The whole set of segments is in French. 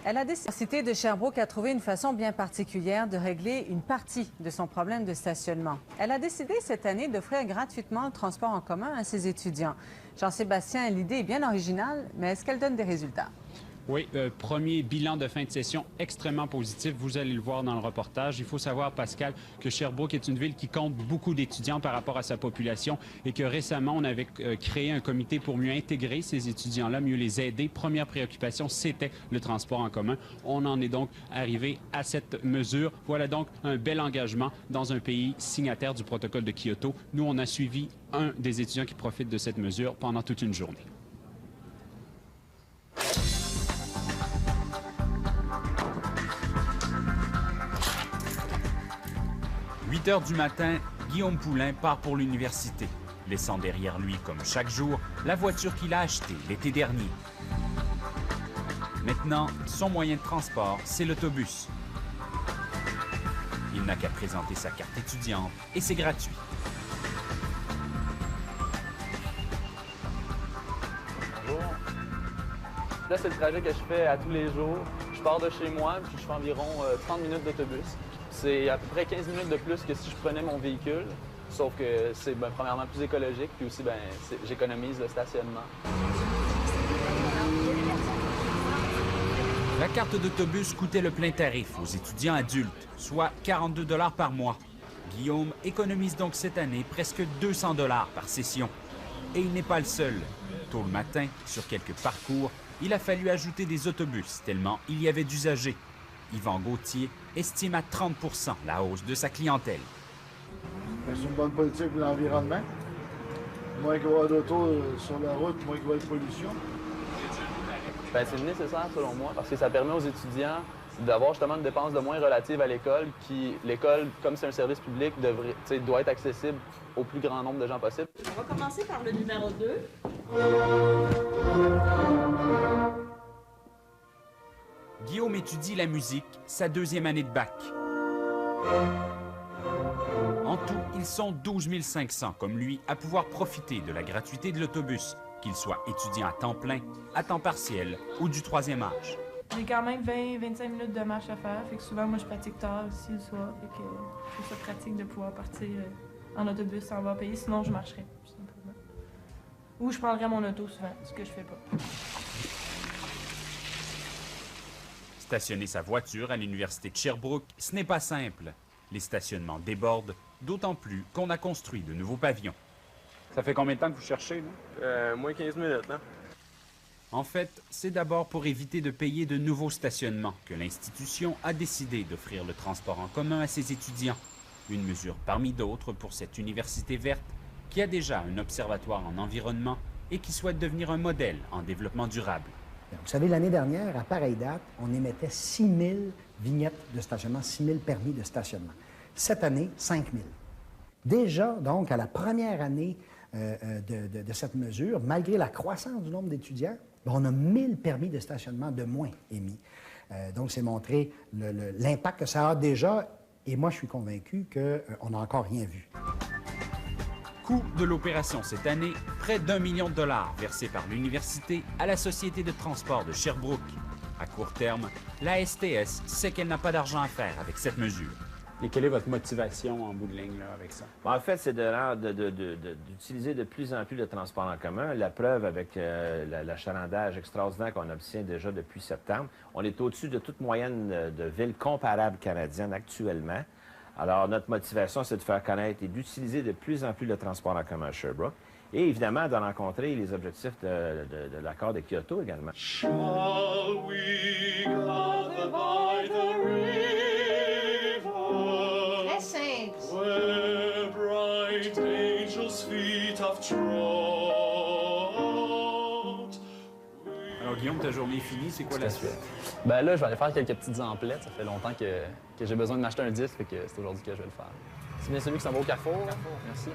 Elle a décidé. L'Université de Sherbrooke a trouvé une façon bien particulière de régler une partie de son problème de stationnement. Elle a décidé cette année d'offrir gratuitement le transport en commun à ses étudiants. Jean-Sébastien, l'idée est bien originale, mais est-ce qu'elle donne des résultats? Oui, premier bilan de fin de session extrêmement positif. Vous allez le voir dans le reportage. Il faut savoir, Pascal, que Sherbrooke est une ville qui compte beaucoup d'étudiants par rapport à sa population et que récemment, on avait créé un comité pour mieux intégrer ces étudiants-là, mieux les aider. Première préoccupation, c'était le transport en commun. On en est donc arrivé à cette mesure. Voilà donc un bel engagement dans un pays signataire du protocole de Kyoto. Nous, on a suivi un des étudiants qui profite de cette mesure pendant toute une journée. 8 heures du matin, Guillaume Poulain part pour l'université, laissant derrière lui, comme chaque jour, la voiture qu'il a achetée l'été dernier. Maintenant, son moyen de transport, c'est l'autobus. Il n'a qu'à présenter sa carte étudiante et c'est gratuit. Bonjour. Là, c'est le trajet que je fais à tous les jours. Je pars de chez moi, puis je fais environ 30 minutes d'autobus. C'est à peu près 15 minutes de plus que si je prenais mon véhicule, sauf que c'est premièrement plus écologique, puis aussi j'économise le stationnement. La carte d'autobus coûtait le plein tarif aux étudiants adultes, soit 42 $ par mois. Guillaume économise donc cette année presque 200 $ par session. Et il n'est pas le seul. Tôt le matin, sur quelques parcours, il a fallu ajouter des autobus, tellement il y avait d'usagers. Yvan Gauthier estime à 30 % la hausse de sa clientèle. C'est une bonne politique pour l'environnement. Moins qu'il va y avoir d'autos sur la route, moins qu'il va y avoir de pollution. C'est nécessaire selon moi parce que ça permet aux étudiants d'avoir justement une dépense de moins relative à l'école. L'école, comme c'est un service public, doit être accessible au plus grand nombre de gens possible. On va commencer par le numéro 2. Guillaume étudie la musique, sa deuxième année de bac. En tout, ils sont 12 500 comme lui à pouvoir profiter de la gratuité de l'autobus, qu'il soit étudiant à temps plein, à temps partiel ou du troisième âge. J'ai quand même 20-25 minutes de marche à faire, fait que souvent moi je pratique tard aussi le soir, fait que je trouve ça pratique de pouvoir partir en autobus sans avoir payé, sinon je marcherais tout simplement. Ou je prendrais mon auto souvent, ce que je fais pas. Stationner sa voiture à l'université de Sherbrooke, ce n'est pas simple. Les stationnements débordent, d'autant plus qu'on a construit de nouveaux pavillons. Ça fait combien de temps que vous cherchez, là? Moins 15 minutes, là. En fait, c'est d'abord pour éviter de payer de nouveaux stationnements que l'institution a décidé d'offrir le transport en commun à ses étudiants. Une mesure parmi d'autres pour cette université verte qui a déjà un observatoire en environnement et qui souhaite devenir un modèle en développement durable. Vous savez, l'année dernière, à pareille date, on émettait 6 000 vignettes de stationnement, 6 000 permis de stationnement. Cette année, 5 000. Déjà, donc, à la première année de cette mesure, malgré la croissance du nombre d'étudiants, on a 1 000 permis de stationnement de moins émis. Donc, c'est montrer l'impact que ça a déjà, et moi, je suis convaincu qu'on n'a encore rien vu. Coût de l'opération cette année, près d'1 million de $ versés par l'université à la Société de transport de Sherbrooke. À court terme, la STS sait qu'elle n'a pas d'argent à faire avec cette mesure. Et quelle est votre motivation en bout de ligne là, avec ça? En fait, c'est d'utiliser de plus en plus le transport en commun. La preuve avec l'achalandage extraordinaire qu'on obtient déjà depuis septembre. On est au-dessus de toute moyenne de villes comparables canadiennes actuellement. Alors, notre motivation, c'est de faire connaître et d'utiliser de plus en plus le transport en commun à Sherbrooke. Et évidemment, de rencontrer les objectifs de l'accord de Kyoto également. Shall we gather by the river? Très simple. Where bright angels' feet have trod. Alors, Guillaume, ta journée est finie, c'est quoi la suite? Là, je vais aller faire quelques petites emplettes. Ça fait longtemps que j'ai besoin de m'acheter un disque, fait que c'est aujourd'hui que je vais le faire. C'est bien celui qui s'en va au Carrefour. Merci.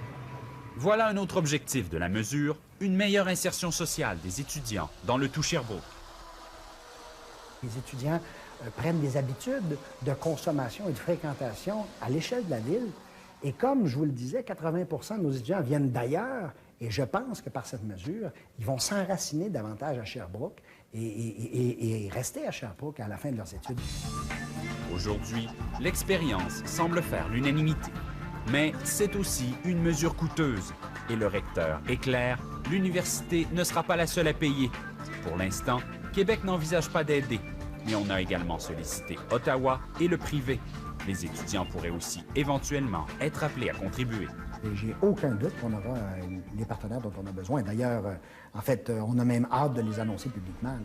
Voilà un autre objectif de la mesure, une meilleure insertion sociale des étudiants dans le tout Sherbrooke. Les étudiants prennent des habitudes de consommation et de fréquentation à l'échelle de la ville. Et comme je vous le disais, 80 % de nos étudiants viennent d'ailleurs Et je pense que par cette mesure, ils vont s'enraciner davantage à Sherbrooke et rester à Sherbrooke à la fin de leurs études. Aujourd'hui, l'expérience semble faire l'unanimité. Mais c'est aussi une mesure coûteuse. Et le recteur est clair, l'université ne sera pas la seule à payer. Pour l'instant, Québec n'envisage pas d'aider. Mais on a également sollicité Ottawa et le privé. Les étudiants pourraient aussi éventuellement être appelés à contribuer. Et j'ai aucun doute qu'on aura les partenaires dont on a besoin. D'ailleurs, en fait, on a même hâte de les annoncer publiquement.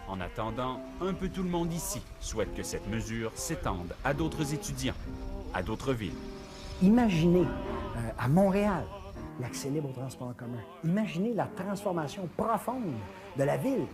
En attendant, un peu tout le monde ici souhaite que cette mesure s'étende à d'autres étudiants, à d'autres villes. Imaginez à Montréal l'accès libre au transport en commun. Imaginez la transformation profonde de la ville.